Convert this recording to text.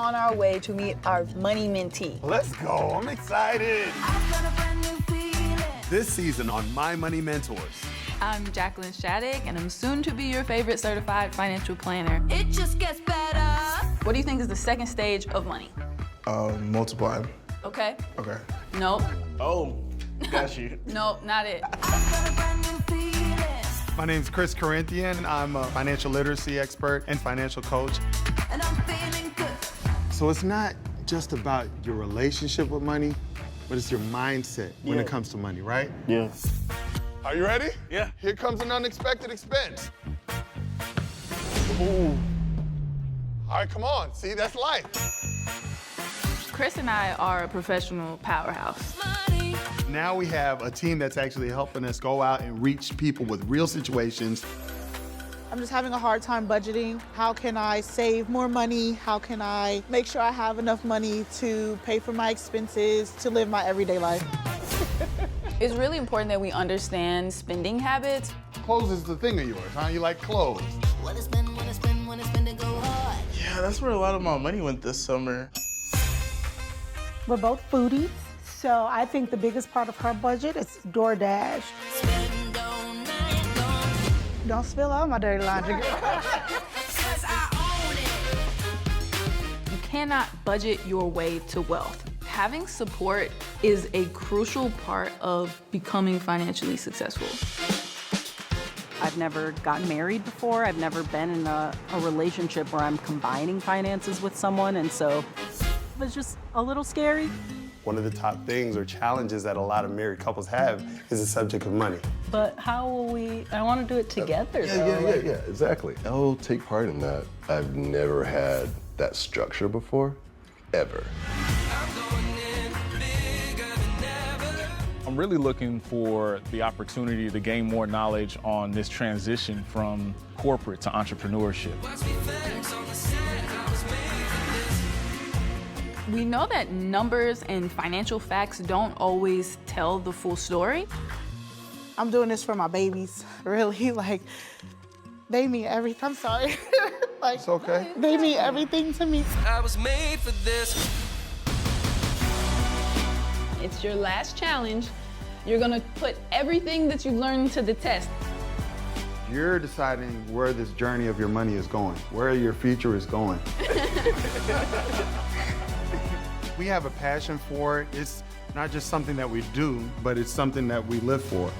on our way to meet our money mentee. Let's go, I'm excited. This season on My Money Mentors. I'm Jacqueline Shattuck, and I'm soon to be your favorite certified financial planner. It just gets better. What do you think is the second stage of money? Multiplying. Okay. Okay. Nope. Oh, got you. Nope, not it. My name's Chris Corinthian, and I'm a financial literacy expert and financial coach. And I'm feeling good. So it's not just about your relationship with money, but it's your mindset when it comes to money, right? Yeah. Are you ready? Yeah. Here comes an unexpected expense. Ooh. All right, come on. See, that's life. Chris and I are a professional powerhouse. Money. Now we have a team that's actually helping us go out and reach people with real situations. I'm just having a hard time budgeting. How can I save more money? How can I make sure I have enough money to pay for my expenses, to live my everyday life? It's really important that we understand spending habits. Clothes is the thing of yours, huh? You like clothes. Wanna spend, and go hard. Yeah, that's where a lot of my money went this summer. We're both foodies, so I think the biggest part of her budget is DoorDash. Spend all night long. Don't spill all my dirty laundry. 'Cause I own it. You cannot budget your way to wealth. Having support is a crucial part of becoming financially successful. I've never gotten married before. I've never been in a relationship where I'm combining finances with someone, and so it was just a little scary. One of the top things or challenges that a lot of married couples have is the subject of money. But how will we, I want to do it together though. Yeah, exactly. I'll take part in that. I've never had that structure before, ever. I'm really looking for the opportunity to gain more knowledge on this transition from corporate to entrepreneurship. We know that numbers and financial facts don't always tell the full story. I'm doing this for my babies, really. Like, they mean everything. I'm sorry. Like, It's okay. they mean everything to me. I was made for this. It's your last challenge. You're gonna put everything that you've learned to the test. You're deciding where this journey of your money is going, where your future is going. We have a passion for it. It's not just something that we do, but it's something that we live for.